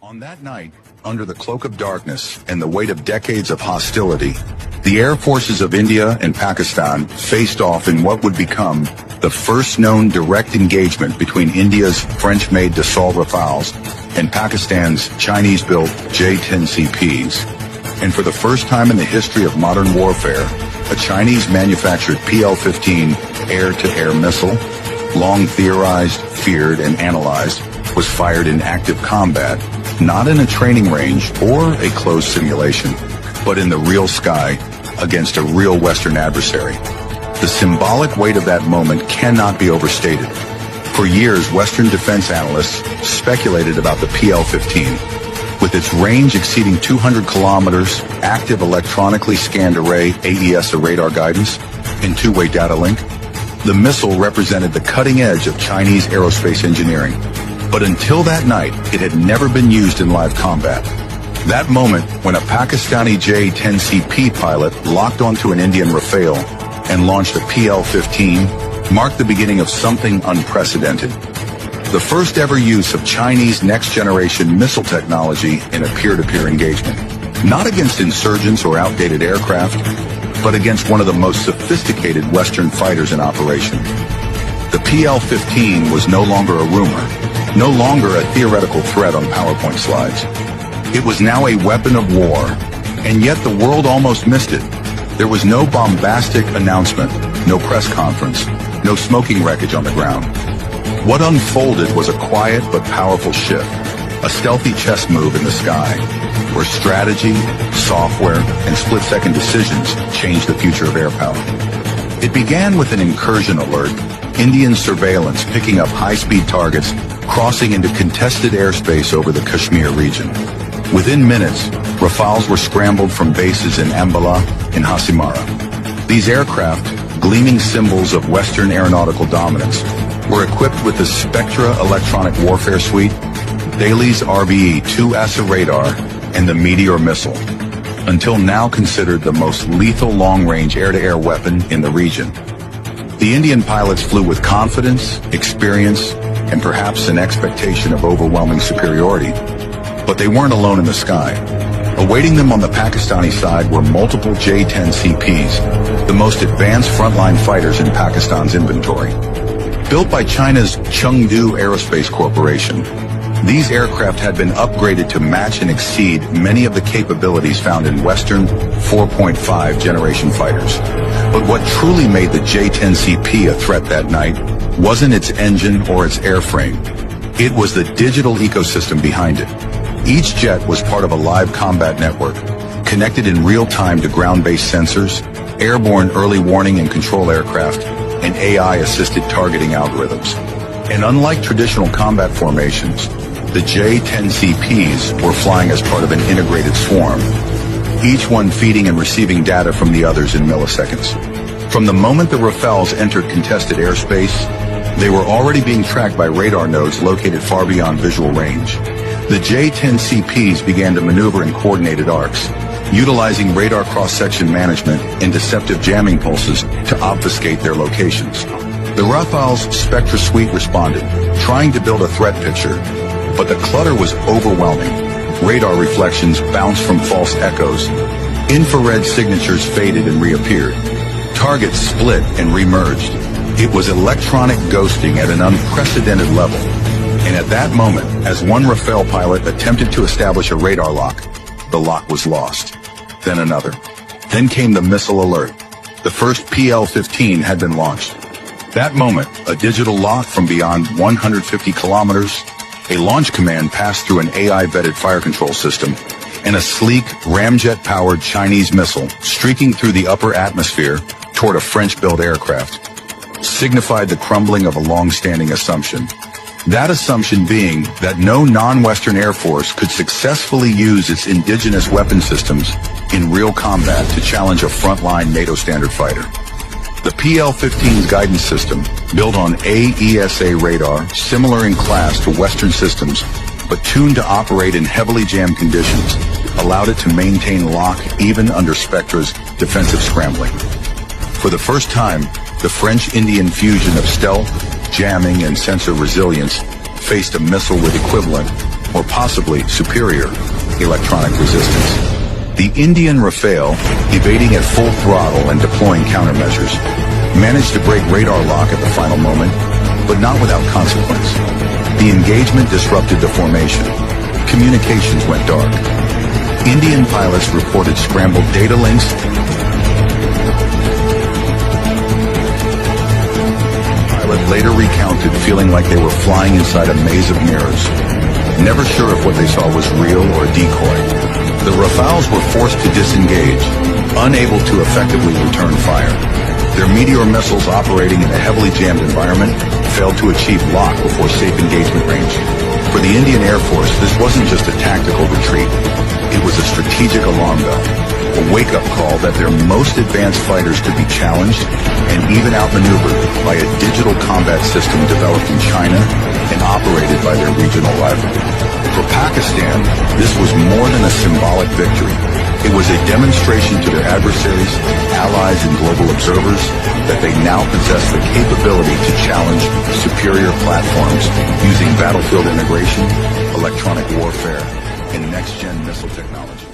On that night, under the cloak of darkness and the weight of decades of hostility, the air forces of India and Pakistan faced off in what would become the first known direct engagement between India's French-made Dassault Rafales and Pakistan's Chinese-built J-10CPs. And for the first time in the history of modern warfare, a Chinese-manufactured PL-15 air-to-air missile, long theorized, feared, and analyzed, was fired in active combat, not in a training range or a closed simulation, but in the real sky against a real Western adversary. The symbolic weight of that moment cannot be overstated. For years, Western defense analysts speculated about the PL-15. With its range exceeding 200 kilometers, active electronically scanned array AESA radar guidance, and two-way data link, the missile represented the cutting edge of Chinese aerospace engineering. But until that night, it had never been used in live combat. That moment, when a Pakistani J-10CP pilot locked onto an Indian Rafale and launched a PL-15, marked the beginning of something unprecedented. The first ever use of Chinese next-generation missile technology in a peer-to-peer engagement. Not against insurgents or outdated aircraft, but against one of the most sophisticated Western fighters in operation. The PL-15 was no longer a rumor, no longer a theoretical threat on PowerPoint slides. It was now a weapon of war, and yet the world almost missed it. There was no bombastic announcement, no press conference, no smoking wreckage on the ground. What unfolded was a quiet but powerful shift, a stealthy chess move in the sky, where strategy, software, and split-second decisions changed the future of air power. It began with an incursion alert, Indian surveillance picking up high-speed targets crossing into contested airspace over the Kashmir region. Within minutes, Rafales were scrambled from bases in Ambala and Hasimara. These aircraft, gleaming symbols of Western aeronautical dominance, were equipped with the Spectra electronic warfare suite, Daly's RBE-2 ASA radar, and the Meteor missile, until now considered the most lethal long-range air-to-air weapon in the region. The Indian pilots flew with confidence, experience, and perhaps an expectation of overwhelming superiority. But they weren't alone in the sky. Awaiting them on the Pakistani side were multiple J-10CPs, the most advanced frontline fighters in Pakistan's inventory. Built by China's Chengdu Aerospace Corporation, these aircraft had been upgraded to match and exceed many of the capabilities found in Western 4.5 generation fighters. But what truly made the J-10CP a threat that night wasn't its engine or its airframe. It was the digital ecosystem behind it. Each jet was part of a live combat network, connected in real time to ground-based sensors, airborne early warning and control aircraft, and AI-assisted targeting algorithms. And unlike traditional combat formations, the J-10CPs were flying as part of an integrated swarm, each one feeding and receiving data from the others in milliseconds. From the moment the Rafales entered contested airspace, they were already being tracked by radar nodes located far beyond visual range. The J-10CPs began to maneuver in coordinated arcs, utilizing radar cross-section management and deceptive jamming pulses to obfuscate their locations. The Rafale's Spectra suite responded, trying to build a threat picture, but the clutter was overwhelming. Radar reflections bounced from false echoes. Infrared signatures faded and reappeared. Targets split and remerged. It was electronic ghosting at an unprecedented level. And at that moment, as one Rafale pilot attempted to establish a radar lock, the lock was lost. Then another. Then came the missile alert. The first PL-15 had been launched. That moment, a digital lock from beyond 150 kilometers, a launch command passed through an AI-vetted fire control system, and a sleek, ramjet-powered Chinese missile streaking through the upper atmosphere toward a French-built aircraft signified the crumbling of a long-standing assumption. That assumption being that no non-Western air force could successfully use its indigenous weapon systems in real combat to challenge a frontline NATO standard fighter. The PL-15's guidance system, built on AESA radar, similar in class to Western systems, but tuned to operate in heavily jammed conditions, allowed it to maintain lock even under Spectra's defensive scrambling. For the first time, the French-Indian fusion of stealth, jamming, and sensor resilience faced a missile with equivalent, or possibly superior, electronic resistance. The Indian Rafale, evading at full throttle and deploying countermeasures, managed to break radar lock at the final moment, but not without consequence. The engagement disrupted the formation. Communications went dark. Indian pilots reported scrambled data links. Pilot later recounted feeling like they were flying inside a maze of mirrors, never sure if what they saw was real or a decoy. The Rafales were forced to disengage, unable to effectively return fire. Their Meteor missiles operating in a heavily jammed environment failed to achieve lock before safe engagement range. For the Indian Air Force, this wasn't just a tactical retreat. It was a strategic alarm bell, a wake-up call that their most advanced fighters could be challenged and even outmaneuvered by a digital combat system developed in China and operated by their regional rival. For Pakistan, this was more than a symbolic victory. It was a demonstration to their adversaries, allies, and global observers that they now possess the capability to challenge superior platforms using battlefield integration, electronic warfare, and next-gen missile technology.